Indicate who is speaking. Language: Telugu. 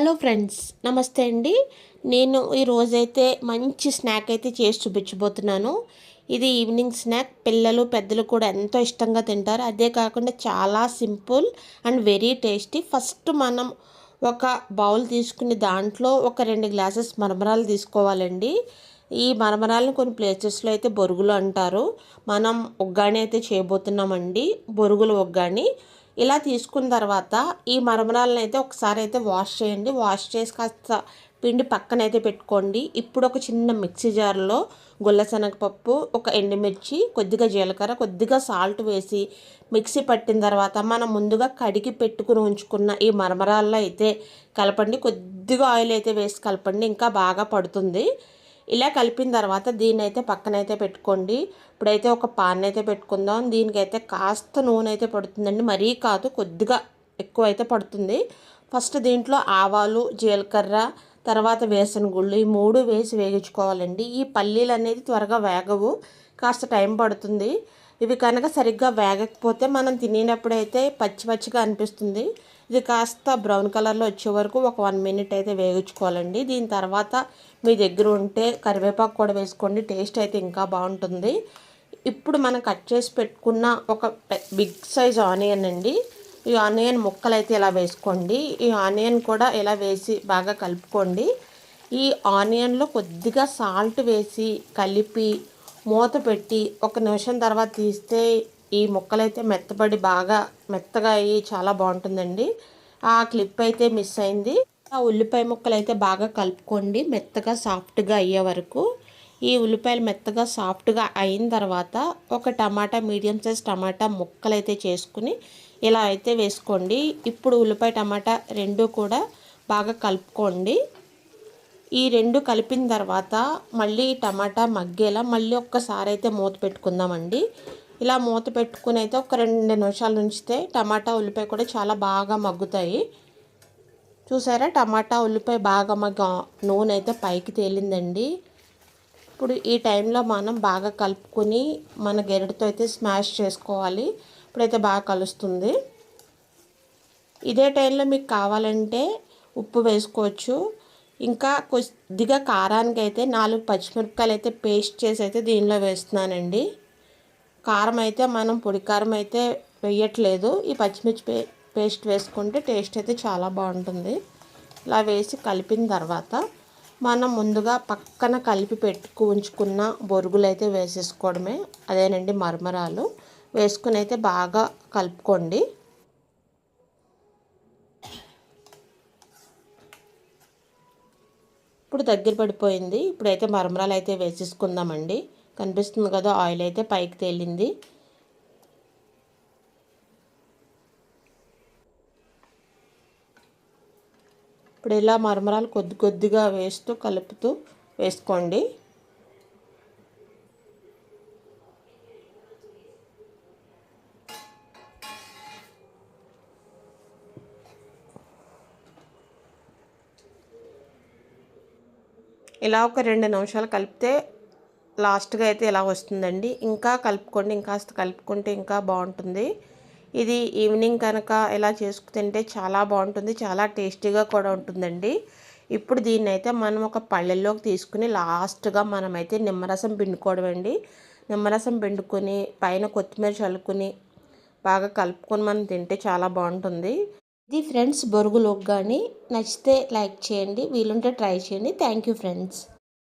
Speaker 1: హలో ఫ్రెండ్స్, నమస్తే అండి. నేను ఈరోజైతే మంచి స్నాక్ అయితే చేసి చూపించబోతున్నాను. ఇది ఈవినింగ్ స్నాక్. పిల్లలు పెద్దలు కూడా ఎంతో ఇష్టంగా తింటారు. అదే కాకుండా చాలా simple and very tasty. First మనం ఒక బౌల్ తీసుకుని దాంట్లో ఒక 2 గ్లాసెస్ మరమరాలు తీసుకోవాలండి. ఈ మరమరాలను కొన్ని ప్లేసెస్లో అయితే బొరుగులు అంటారు. మనం ఒగ్గాని అయితే చేయబోతున్నామండి, బొరుగులు ఒగ్గాని. ఇలా తీసుకున్న తర్వాత ఈ మరమరాలను అయితే ఒకసారి అయితే వాష్ చేయండి. వాష్ చేసి కాస్త పిండి పక్కన అయితే పెట్టుకోండి. ఇప్పుడు ఒక చిన్న మిక్సీ జార్లో గుల్లశనగపప్పు, ఒక ఎండుమిర్చి, కొద్దిగా జీలకర్ర, కొద్దిగా సాల్ట్ వేసి మిక్సీ పట్టిన తర్వాత మనం ముందుగా కడిగి పెట్టుకుని ఉంచుకున్న ఈ మరమరాల్లో అయితే కలపండి. కొద్దిగా ఆయిల్ అయితే వేసి కలపండి, ఇంకా బాగా పడుతుంది. ఇలా కలిపిన తర్వాత దీన్ని అయితే పక్కనైతే పెట్టుకోండి. ఇప్పుడైతే ఒక పాన్ అయితే పెట్టుకుందాం. దీనికైతే కాస్త నూనె అయితే పడుతుందండి, మరీ కాదు, కొద్దిగా ఎక్కువ అయితే పడుతుంది. ఫస్ట్ దీంట్లో ఆవాలు, జీలకర్ర, తర్వాత వేసిన గుళ్ళు, ఈ 3 వేసి వేగించుకోవాలండి. ఈ పల్లీలు అనేది త్వరగా వేగవు, కాస్త టైం పడుతుంది. ఇవి కనుక సరిగ్గా వేగకపోతే మనం తినేటప్పుడైతే పచ్చి పచ్చిగా అనిపిస్తుంది. ఇది కాస్త బ్రౌన్ కలర్లో వచ్చే వరకు ఒక 1 మినిట్ అయితే వేగించుకోవాలండి. దీని తర్వాత మీ దగ్గర ఉంటే కరివేపాకు కూడా వేసుకోండి, టేస్ట్ అయితే ఇంకా బాగుంటుంది. ఇప్పుడు మనం కట్ చేసి పెట్టుకున్న ఒక బిగ్ సైజ్ ఆనియన్ అండి. ఈ ఆనియన్ ముక్కలు అయితే ఇలా వేసుకోండి. ఈ ఆనియన్ కూడా ఇలా వేసి బాగా కలుపుకోండి. ఈ ఆనియన్లో కొద్దిగా సాల్ట్ వేసి కలిపి మూత పెట్టి 1 నిమిషం తర్వాత తీస్తే ఈ ముక్కలైతే మెత్తబడి బాగా మెత్తగా అయ్యి చాలా బాగుంటుందండి. ఆ క్లిప్ అయితే మిస్ అయింది. ఆ ఉల్లిపాయ ముక్కలు అయితే బాగా కలుపుకోండి మెత్తగా సాఫ్ట్గా అయ్యే వరకు. ఈ ఉల్లిపాయలు మెత్తగా సాఫ్ట్గా అయిన తర్వాత ఒక టమాటా, మీడియం సైజ్ టమాటా ముక్కలు అయితే చేసుకుని ఇలా అయితే వేసుకోండి. ఇప్పుడు ఉల్లిపాయ టమాటా 2 కూడా బాగా కలుపుకోండి. ఈ 2 కలిపిన తర్వాత మళ్ళీ టమాటా మగ్గేలా మళ్ళీ ఒక్కసారి అయితే మూత పెట్టుకుందామండి. ఇలా మూత పెట్టుకుని అయితే ఒక 2 నిమిషాలు ఉంచితే టమాటా, ఉల్లిపాయ కూడా చాలా బాగా మగ్గుతాయి. చూసారా, టమాటా ఉల్లిపాయ బాగా నూనె అయితే పైకి తేలిందండి. ఇప్పుడు ఈ టైంలో మనం బాగా కలుపుకొని మన గెరటితో అయితే స్మాష్ చేసుకోవాలి. ఇప్పుడైతే బాగా కలుస్తుంది. ఇదే టైంలో మీకు కావాలంటే ఉప్పు వేసుకోవచ్చు. ఇంకా కొద్దిగా కారానికి అయితే 4 పచ్చిమిరపకాయలు అయితే పేస్ట్ చేసి అయితే దీనిలో వేస్తున్నానండి. కారం అయితే మనం పొడి కారం అయితే వేయట్లేదు. ఈ పచ్చిమిర్చి పేస్ట్ వేసుకుంటే టేస్ట్ అయితే చాలా బాగుంటుంది. ఇలా వేసి కలిపిన తర్వాత మనం ముందుగా పక్కన కలిపి ఉంచుకున్న బొరుగులు అయితే వేసేసుకోవడమే. అదేనండి మరమరాలు. వేసుకుని అయితే బాగా కలుపుకోండి. ఇప్పుడు దగ్గర పడిపోయింది. ఇప్పుడైతే మరమరాలు అయితే వేసేసుకుందామండి. కనిపిస్తుంది కదా, ఆయిల్ అయితే పైకి తేలింది. ఇప్పుడు ఇలా మరమరాలు కొద్ది కొద్దిగా వేస్తూ కలుపుతూ వేసుకోండి. ఇలా ఒక 2 నిమిషాలు కలిపితే లాస్ట్గా అయితే ఇలా వస్తుందండి. ఇంకా కలుపుకోండి, ఇంకాస్త కలుపుకుంటే ఇంకా బాగుంటుంది. ఇది ఈవినింగ్ కనుక ఇలా చేసుకు తింటే చాలా బాగుంటుంది, చాలా టేస్టీగా కూడా ఉంటుందండి. ఇప్పుడు దీన్ని అయితే మనం ఒక పళ్ళెల్లోకి తీసుకుని లాస్ట్గా మనమైతే నిమ్మరసం పిండుకోవడం అండి. నిమ్మరసం పిండుకొని పైన కొత్తిమీర చల్లుకుని బాగా కలుపుకొని మనం తింటే చాలా బాగుంటుంది. ఇది ఫ్రెండ్స్ బొరుగులోకి. కానీ నచ్చితే లైక్ చేయండి, వీలుంటే ట్రై చేయండి. Thank you friends.